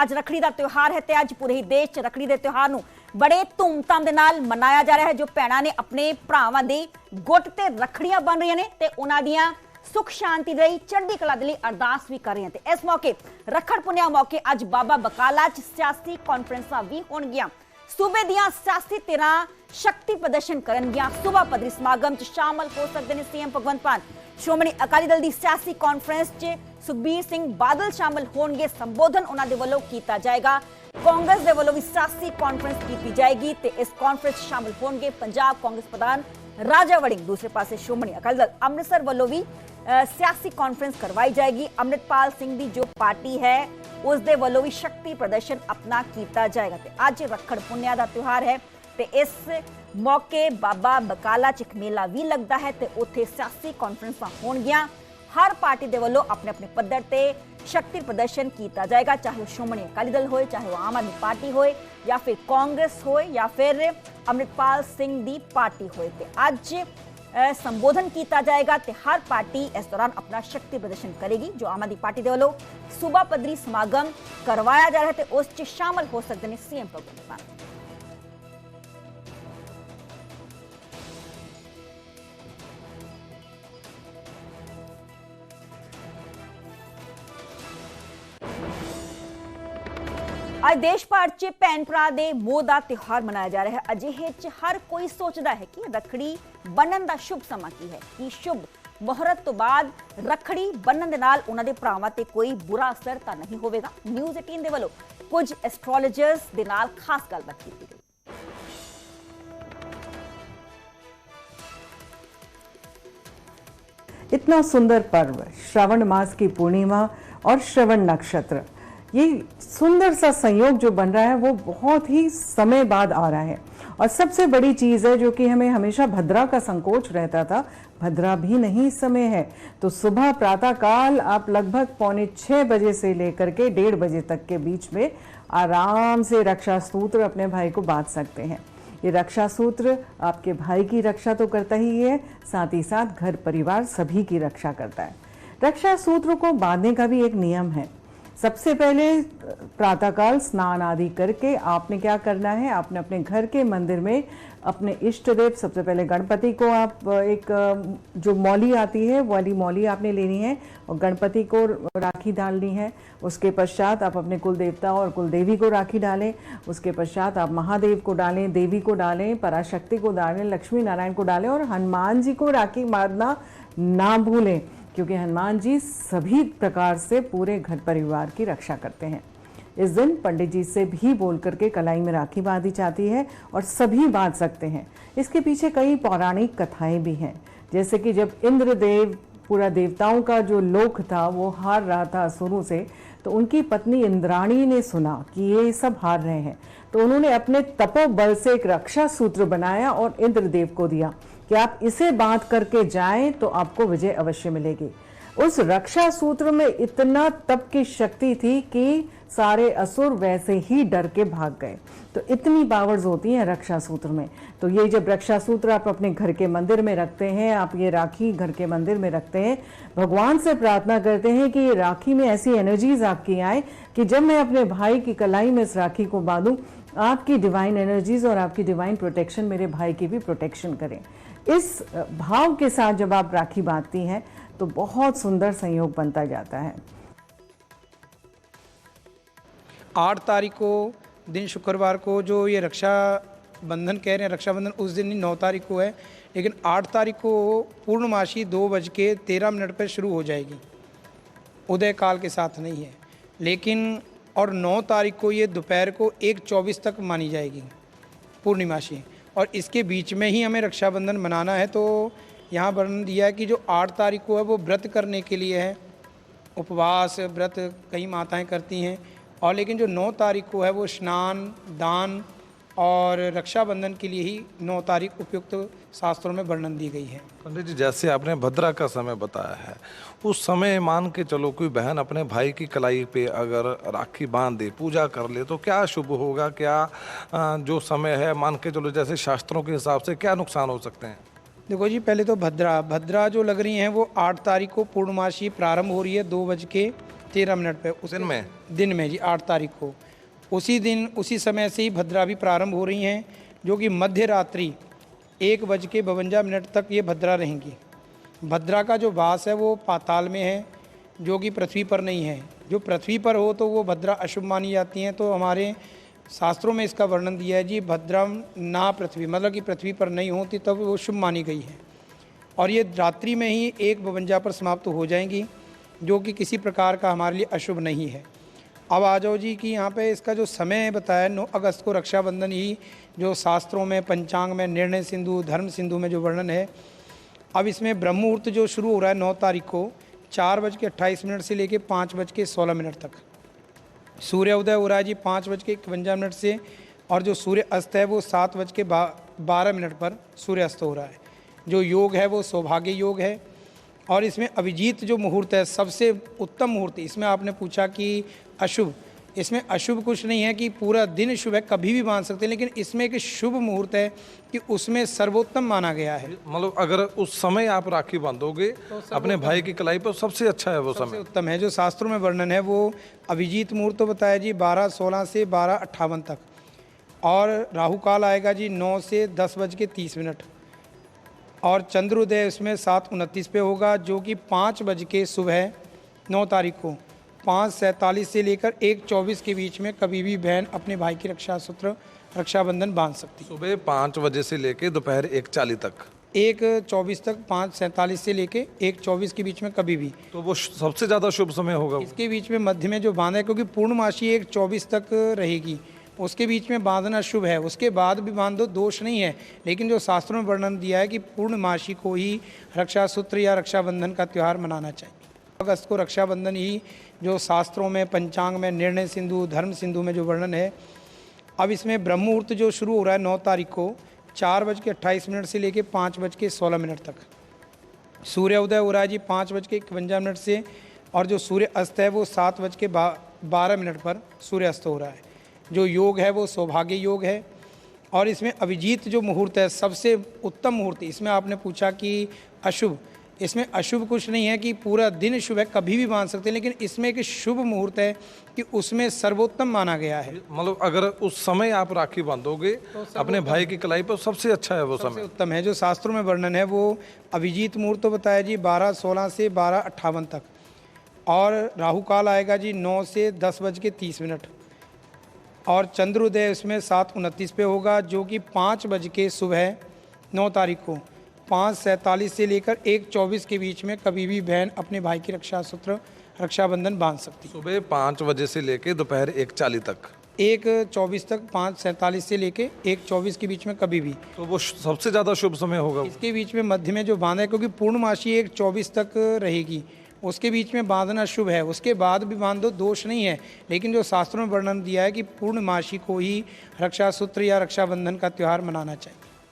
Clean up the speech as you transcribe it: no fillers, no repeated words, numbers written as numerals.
ਅੱਜ ਰੱਖੜੀ ਦਾ ਤਿਉਹਾਰ ਹੈ ਤੇ ਅੱਜ ਪੂਰੇ ਹੀ ਦੇਸ਼ 'ਚ ਰੱਖੜੀ ਦੇ ਤਿਉਹਾਰ ਨੂੰ ਬੜੇ ਧੂਮਧਾਮ ਦੇ ਨਾਲ ਮਨਾਇਆ ਜਾ ਰਿਹਾ ਹੈ। ਜੋ ਭੈਣਾਂ ਨੇ ਆਪਣੇ ਭਰਾਵਾਂ ਦੀ ਗੁੱਟ ਤੇ ਰੱਖੜੀਆਂ ਬਣ ਰਹੀਆਂ ਨੇ ਤੇ ਉਹਨਾਂ ਦੀਆਂ ਸੁਖ शांति ਲਈ ਚੜ੍ਹਦੀ ਕਲਾ ਦੇ ਲਈ ਅਰਦਾਸ ਵੀ ਕਰ ਰਹੇ ਹਨ। ਤੇ ਇਸ ਮੌਕੇ ਰੱਖੜ ਪੁੰਨਿਆ ਮੌਕੇ ਅੱਜ ਬਾਬਾ ਬਕਾਲਾ 'ਚ ਸਿਆਸੀ ਕਾਨਫਰੰਸਾਂ ਵੀ ਹੋਣਗੀਆਂ। सूबे दियां सियासी धिरां शक्ति प्रदर्शन करनगियां। सूबा पद्धरी समागम च शामिल हो सकते हैं सीएम भगवंत मान। श्रोमणी अकाली दल की सियासी कॉन्फ्रेंस च सुखबीर सिंह बादल शामिल होणगे। संबोधन उन्हां दे वल्लों कीता जाएगा। कांग्रेस दे वल्लों भी सियासी कॉन्फ्रेंस की जाएगी ते इस कॉन्फ्रेंस शामिल होणगे पंजाब कांग्रेस प्रधान राजा वड़िंग। दूसरे पासे श्रोमणी अकाली दल अमृतसर वल्लों भी सियासी कॉन्फ्रेंस करवाई जाएगी। अमृतपाल सिंह की जो पार्टी है उस दे वल्लों भी शक्ति प्रदर्शन अपना किया जाएगा। ते अज रखड़ पुन्निया का त्यौहार है ते इस मौके बाबा बकाला च एक मेला भी लगता है ते उत्थे सियासी कॉन्फ्रेंसां होणगियां। हर पार्टी दे वल्लों अपने अपने पद्धर ते शक्ति प्रदर्शन किया जाएगा, चाहे वो श्रोमणी अकाली दल होए, चाहे वो आम आदमी पार्टी होए या फिर कांग्रेस होए या फिर अमृतपाल सिंह की पार्टी होए। ते अज संबोधन किया जाएगा ते हर पार्टी इस दौरान अपना शक्ति प्रदर्शन करेगी। जो आम आदमी पार्टी के वालों सूबा पद्धरी समागम करवाया जा रहा है तो उस शामिल हो सकते हैं सीएम भगवंत मान। आज देश भर च भैन भरा दे मोह का त्योहार मनाया जा रहा है। अजिहे च हर कोई सोचता है कि रखड़ी बनन का शुभ समा की है कि शुभ मुहूर्त तो बाद रखड़ी बनन दे नाल उन्हां दे भरावां ते कोई बुरा असर तां नहीं होवेगा। न्यूज़ 18 दे वल्लों कुछ एस्ट्रोलॉजर्स दे नाल खास गलबात कीती गई। इतना सुंदर पर्व श्रावण मास की पूर्णिमा और श्रवण नक्षत्र, ये सुंदर सा संयोग जो बन रहा है वो बहुत ही समय बाद आ रहा है। और सबसे बड़ी चीज़ है जो कि हमें हमेशा भद्रा का संकोच रहता था, भद्रा भी नहीं इस समय है। तो सुबह प्रातः काल आप लगभग 5:45 बजे से लेकर के 1:30 बजे तक के बीच में आराम से रक्षा सूत्र अपने भाई को बांध सकते हैं। ये रक्षा सूत्र आपके भाई की रक्षा तो करता ही है, साथ ही साथ घर परिवार सभी की रक्षा करता है। रक्षा सूत्र को बांधने का भी एक नियम है। सबसे पहले प्रातःकाल स्नान आदि करके आपने क्या करना है, आपने अपने घर के मंदिर में अपने इष्ट देव, सबसे पहले गणपति को आप एक जो मौली आती है वाली मौली आपने लेनी है और गणपति को राखी डालनी है। उसके पश्चात आप अपने कुल देवता और कुल देवी को राखी डालें। उसके पश्चात आप महादेव को डालें, देवी को डालें, पराशक्ति को डालें, लक्ष्मी नारायण को डालें और हनुमान जी को राखी बांधना ना भूलें, क्योंकि हनुमान जी सभी प्रकार से पूरे घर परिवार की रक्षा करते हैं। इस दिन पंडित जी से भी बोल करके कलाई में राखी बांधी जाती है और सभी बांध सकते हैं। इसके पीछे कई पौराणिक कथाएं भी हैं, जैसे कि जब इंद्रदेव पूरा देवताओं का जो लोक था वो हार रहा था असुरों से, तो उनकी पत्नी इंद्राणी ने सुना कि ये सब हार रहे हैं, तो उन्होंने अपने तपोबल से एक रक्षा सूत्र बनाया और इंद्रदेव को दिया कि आप इसे बांध करके जाएं तो आपको विजय अवश्य मिलेगी। उस रक्षा सूत्र में इतना तप की शक्ति थी कि सारे असुर वैसे ही डर के भाग गए। तो इतनी पावर्स होती हैं रक्षा सूत्र में। तो ये जब रक्षा सूत्र आप अपने घर के मंदिर में रखते हैं, आप ये राखी घर के मंदिर में रखते हैं, भगवान से प्रार्थना करते हैं कि ये राखी में ऐसी एनर्जीज आपकी आए कि जब मैं अपने भाई की कलाई में इस राखी को बांधूं, आपकी डिवाइन एनर्जीज और आपकी डिवाइन प्रोटेक्शन मेरे भाई की भी प्रोटेक्शन करें। इस भाव के साथ जब आप राखी बांधती हैं तो बहुत सुंदर संयोग बनता जाता है। 8 तारीख को दिन शुक्रवार को जो ये रक्षाबंधन कह रहे हैं, रक्षाबंधन उस दिन 9 तारीख को है, लेकिन 8 तारीख को पूर्णमासी 2:13 पर शुरू हो जाएगी, उदय काल के साथ नहीं है। लेकिन और 9 तारीख को ये दोपहर को 1:24 तक मानी जाएगी पूर्णिमासी, और इसके बीच में ही हमें रक्षाबंधन मनाना है। तो यहाँ वर्णन दिया है कि जो 8 तारीख को है वो व्रत करने के लिए है, उपवास व्रत कई माताएं करती हैं, और लेकिन जो 9 तारीख को है वो स्नान दान और रक्षाबंधन के लिए ही 9 तारीख उपयुक्त शास्त्रों में वर्णन दी गई है। पंडित जी, जैसे आपने भद्रा का समय बताया है, उस समय मान के चलो कोई बहन अपने भाई की कलाई पे अगर राखी बांध दे, पूजा कर ले, तो क्या शुभ होगा? क्या जो समय है मान के चलो जैसे शास्त्रों के हिसाब से क्या नुकसान हो सकते हैं? देखो जी, पहले तो भद्रा जो लग रही हैं वो 8 तारीख को पूर्णमासी प्रारंभ हो रही है 13 मिनट पे उस दिन में जी 8 तारीख को उसी दिन उसी समय से ही भद्रा भी प्रारंभ हो रही हैं, जो कि मध्य रात्रि 1:52 तक ये भद्रा रहेंगी। भद्रा का जो वास है वो पाताल में है, जो कि पृथ्वी पर नहीं है। जो पृथ्वी पर हो तो वो भद्रा अशुभ मानी जाती हैं, तो हमारे शास्त्रों में इसका वर्णन दिया है जी, भद्रा ना पृथ्वी, मतलब कि पृथ्वी पर नहीं होती तब वो शुभ मानी गई है। और ये रात्रि में ही 1:52 पर समाप्त हो जाएंगी, जो कि किसी प्रकार का हमारे लिए अशुभ नहीं है। अब आ जाओ जी कि यहाँ पे इसका जो समय बताया 9 अगस्त को रक्षाबंधन ही जो शास्त्रों में पंचांग में निर्णय सिंधु धर्म सिंधु में जो वर्णन है। अब इसमें ब्रह्म मुहूर्त जो शुरू हो रहा है 9 तारीख को 4:28 से लेके 5:16 तक। सूर्य उदय हो रहा है जी 5:51 से, और जो सूर्य अस्त है वो 7:12 पर सूर्य अस्त हो रहा है। जो योग है वो सौभाग्य योग है। और इसमें अभिजीत जो मुहूर्त है सबसे उत्तम मुहूर्त। इसमें आपने पूछा कि अशुभ, इसमें अशुभ कुछ नहीं है कि पूरा दिन शुभ है, कभी भी मान सकते हैं, लेकिन इसमें एक शुभ मुहूर्त है कि उसमें सर्वोत्तम माना गया है। मतलब अगर उस समय आप राखी बांधोगे तो अपने भाई की कलाई पर, सबसे अच्छा है वो समय, सबसे उत्तम है। जो शास्त्रों में वर्णन है वो अभिजीत मुहूर्त तो बताया जी 12:16 से 12:58 तक, और राहु काल आएगा जी 9 से 10:30, और चंद्रोदय इसमें 7:29 पे होगा, जो कि 5 बज के सुबह 9 तारीख को 5:47 से लेकर 1:24 के बीच में कभी भी बहन अपने भाई की रक्षा सूत्र रक्षाबंधन बांध सकती है। सुबह 5 बजे से लेकर दोपहर 1:40 तक, 1:24 तक, 5:47 से लेके 1:24 के बीच में कभी भी, तो वो सबसे ज़्यादा शुभ समय होगा। इसके बीच में मध्य में जो बांधा है, क्योंकि पूर्णमासी 1:24 तक रहेगी, उसके बीच में बांधना शुभ है। उसके बाद भी बांध दो, दोष नहीं है, लेकिन जो शास्त्रों में वर्णन दिया है कि पूर्णमासी को ही रक्षा सूत्र या रक्षाबंधन का त्यौहार मनाना चाहिए। अगस्त को रक्षाबंधन ही जो शास्त्रों में पंचांग में निर्णय सिंधु धर्म सिंधु में जो वर्णन है। अब इसमें ब्रह्म मुहूर्त जो शुरू हो रहा है 9 तारीख को 4:28 से लेके 5:16 तक। सूर्य उदय हो रहा है जी 5:51 से, और जो सूर्य अस्त है वो 7:12 पर सूर्य अस्त हो रहा है। जो योग है वो सौभाग्य योग है। और इसमें अभिजीत जो मुहूर्त है सबसे उत्तम मुहूर्त। इसमें आपने पूछा कि अशुभ, इसमें अशुभ कुछ नहीं है कि पूरा दिन शुभ है, कभी भी मान सकते हैं, लेकिन इसमें एक शुभ मुहूर्त है कि उसमें सर्वोत्तम माना गया है। मतलब अगर उस समय आप राखी बांधोगे तो अपने भाई की कलाई पर, सबसे अच्छा है वो समय, उत्तम है। जो शास्त्रों में वर्णन है वो अभिजीत मुहूर्त तो बताया जी 12:16 से 12:58 तक, और राहु काल आएगा जी 9 से 10:30, और चंद्रोदय इसमें 7:29 पे होगा, जो कि 5 बज के सुबह 9 तारीख को 5:47 से लेकर 1:24 के बीच में कभी भी बहन अपने भाई की रक्षा सूत्र रक्षाबंधन बांध सकती है। सुबह 5 बजे से लेकर दोपहर 1:40 तक, 1:24 तक, 5:47 से लेके 1:24 के बीच में कभी भी, तो वो सबसे ज़्यादा शुभ समय होगा। इसके बीच में मध्य में जो बांधा है, क्योंकि पूर्णमासी 1:24 तक रहेगी, उसके बीच में बांधना शुभ है। उसके बाद भी बांध दो, दोष नहीं है, लेकिन जो शास्त्रों में वर्णन दिया है कि पूर्णमासी को ही रक्षा सूत्र या रक्षाबंधन का त्यौहार मनाना चाहिए।